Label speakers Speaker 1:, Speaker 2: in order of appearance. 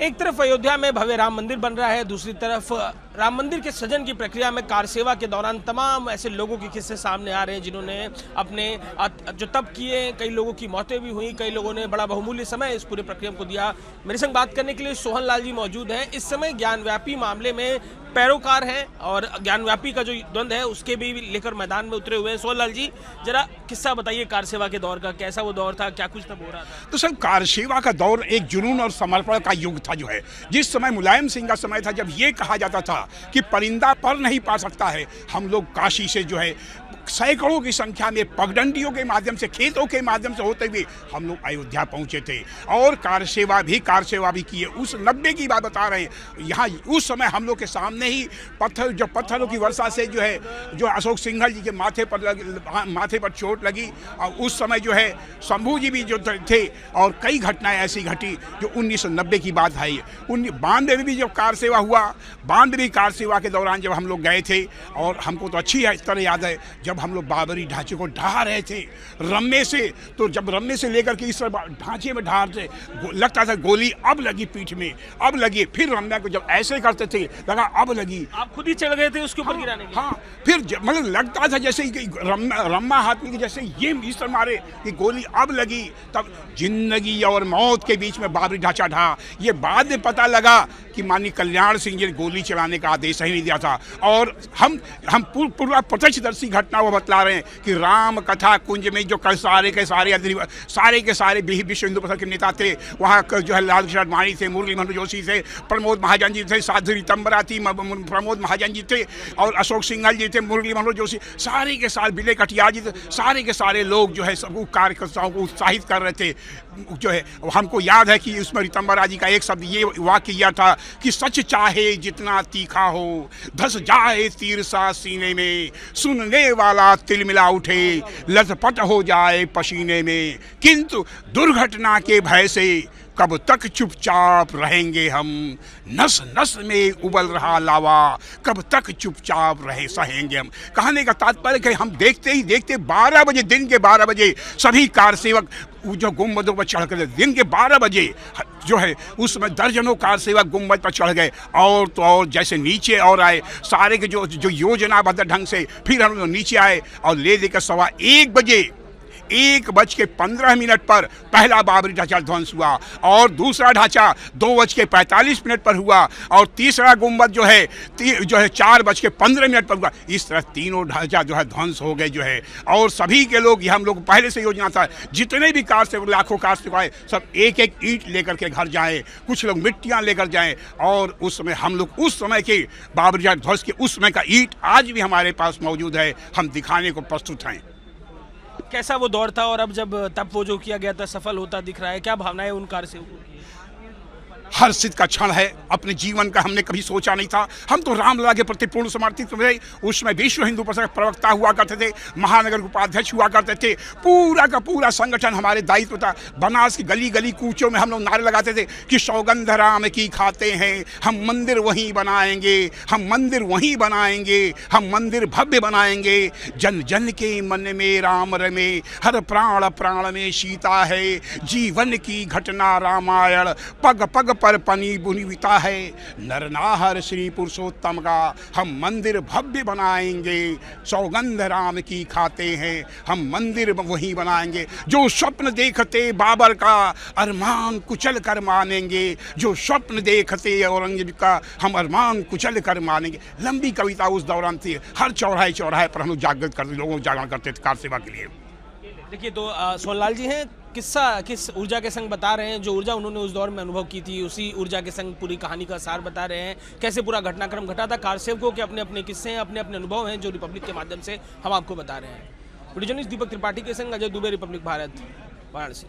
Speaker 1: एक तरफ अयोध्या में भव्य राम मंदिर बन रहा है, दूसरी तरफ राम मंदिर के सृजन की प्रक्रिया में कार सेवा के दौरान तमाम ऐसे लोगों के किस्से सामने आ रहे हैं जिन्होंने अपने जो तप किए, कई लोगों की मौतें भी हुई, कई लोगों ने बड़ा बहुमूल्य समय इस पूरे प्रक्रिया को दिया। मेरे संग बात करने के लिए सोहन लाल जी मौजूद हैं। इस समय ज्ञानव्यापी मामले में पैरोकार हैं और ज्ञानव्यापी का जो द्वंद्व है उसके भी लेकर मैदान में उतरे हुए हैं। सोहन लाल जी, जरा किस्सा बताइए कार सेवा के दौर का, कैसा वो दौर था, क्या कुछ तब हो रहा था?
Speaker 2: तो सर, कार सेवा का दौर एक जुनून और समर्पण का युग था जो है, जिस समय मुलायम सिंह का समय था, जब ये कहा जाता था कि परिंदा पर नहीं पा सकता है। हम लोग काशी से जो है सैकड़ों की संख्या में पगडंडियों के माध्यम से, खेतों के माध्यम से होते हुए हम लोग अयोध्या पहुंचे थे और कार सेवा भी की है। उस 90 की बात बता रहे हैं। यहाँ उस समय हम लोग के सामने ही पत्थरों की वर्षा से जो अशोक सिंघल जी के माथे पर चोट लगी और उस समय जो है शंभू जी भी जो थे और कई घटनाएं ऐसी घटी जो 1990 की बात है। 92 में भी जब कार सेवा हुआ, 92 कार सेवा के दौरान जब हम लोग गए थे और हमको तो अच्छी है इस तरह याद है, जब हम लोग बाबरी ढांचे को ढहा रहे थे रम्मे से, तो जब रम्मे से लेकर के इस ढांचे में ढहा थे, लगता था गोली अब लगी पीठ में, अब लगी। फिर रम्मे को जब ऐसे करते थे लगा अब लगी।
Speaker 1: आप खुद ही चढ़ गए थे उसके ऊपर गिराने के लिए?
Speaker 2: हाँ, फिर मतलब लगता था जैसे कि रम्मा हाथ में जैसे ये इस तरह मारे कि गोली अब लगी। तब जिंदगी और मौत के बीच में बाबरी ढांचा ढहा। ये बाद में पता लगा कि माननीय कल्याण सिंह जी ने गोली चलाने का आदेश ही नहीं दिया था। और हम पूरा प्रत्यक्षदर्शी घटना वो बतला रहे हैं कि राम कथा कुंज में जो कल सारे के सारे विश्व हिंदू परिषद के नेता थे, वहाँ जो है लाल कृष्ण आडवाणी थे, मुरली मनोहर जोशी थे, प्रमोद महाजन जी थे, साध्वी रितंबरा थी, प्रमोद महाजन जी थे और अशोक सिंघल जी थे, मुरली मनोहर जोशी, सारे के सारे विनय कटियार जी थे, सारे के सारे लोग जो है सब कार्यकर्ताओं को उत्साहित कर रहे थे। जो है हमको याद है कि उसमें रितंबरा जी का एक शब्द ये वाक्य किया था कि सच चाहे जितना तीखा हो, धस जाए तीर सा सीने में, सुनने वाला तिलमिला उठे, लथपथ हो जाए पसीने में, किंतु दुर्घटना के भय से कब तक चुपचाप रहेंगे हम, नस नस में उबल रहा लावा, कब तक चुपचाप सहेंगे हम। कहने का तात्पर्य कि हम देखते ही देखते 12 बजे, दिन के 12 बजे सभी कार सेवक जो गुम्बदों पर चढ़ गए। दिन के 12 बजे जो है उसमें दर्जनों कार सेवक गुम्बद पर चढ़ गए और तो और जैसे नीचे और आए सारे के जो योजनाबद्ध ढंग से फिर हम लोग नीचे आए और ले लेकर 1:15 बजे 1:15 पर पहला बाबरी ढांचा ध्वंस हुआ और दूसरा ढांचा 2:45 पर हुआ और तीसरा गुम्बद जो है 4:15 पर हुआ। इस तरह तीनों ढांचा जो है ध्वंस हो गए जो है। और सभी के लोग, हम लोग पहले से योजना था, जितने भी कार से लाखों कार से आए सब एक एक ईंट लेकर के घर जाएं, कुछ लोग मिट्टियाँ लेकर जाएं। और उस समय हम लोग उस समय के बाबरी ढांचा ध्वंस के उस समय का ईंट आज भी हमारे पास मौजूद है, हम दिखाने को प्रस्तुत हैं।
Speaker 1: कैसा वो दौर था और अब जब तब वो जो किया गया था सफल होता दिख रहा है, क्या भावनाएं उन कार सेवकों की?
Speaker 2: हर्षित का क्षण है। अपने जीवन का हमने कभी सोचा नहीं था। हम तो रामलला के प्रति पूर्ण समर्पित थे। उसमें विश्व हिंदू परिषद प्रवक्ता हुआ करते थे, महानगर उपाध्यक्ष हुआ करते थे, पूरा का पूरा संगठन हमारे दायित्व था। बनारस की गली गली कूचों में हम लोग नारे लगाते थे कि सौगंध राम की खाते हैं, हम मंदिर वहीं बनाएंगे, हम मंदिर वहीं बनाएंगे, हम मंदिर भव्य बनाएंगे। जन जन के मन में राम रमे, हर प्राण प्राण में सीता है, जीवन की घटना रामायण, पग पग पर पनी बुनीता है, नरनाहर श्री पुरुषोत्तम का, हम मंदिर भव्य बनाएंगे, सौगंध राम की खाते हैं, हम मंदिर वहीं बनाएंगे। जो स्वप्न देखते बाबर का अरमान कुचल कर मानेंगे, जो स्वप्न देखते औरंगजेब का हम अरमान कुचल कर मानेंगे। लंबी कविता उस दौरान थी। हर चौराहे चौराहे पर हम लोग जागृत करते, लोगों को जागरण करते थे कार सेवा के लिए।
Speaker 1: देखिए, तो सोहनलाल जी हैं, किस्सा किस ऊर्जा के संग बता रहे हैं, जो ऊर्जा उन्होंने उस दौर में अनुभव की थी उसी ऊर्जा के संग पूरी कहानी का सार बता रहे हैं। कैसे पूरा घटनाक्रम घटा था, कार सेवकों के अपने अपने किस्से हैं, अपने अपने अनुभव हैं जो रिपब्लिक के माध्यम से हम आपको बता रहे हैं। वीडियो जर्नलिस्ट दीपक त्रिपाठी के संग अजय दुबे, रिपब्लिक भारत, वाराणसी।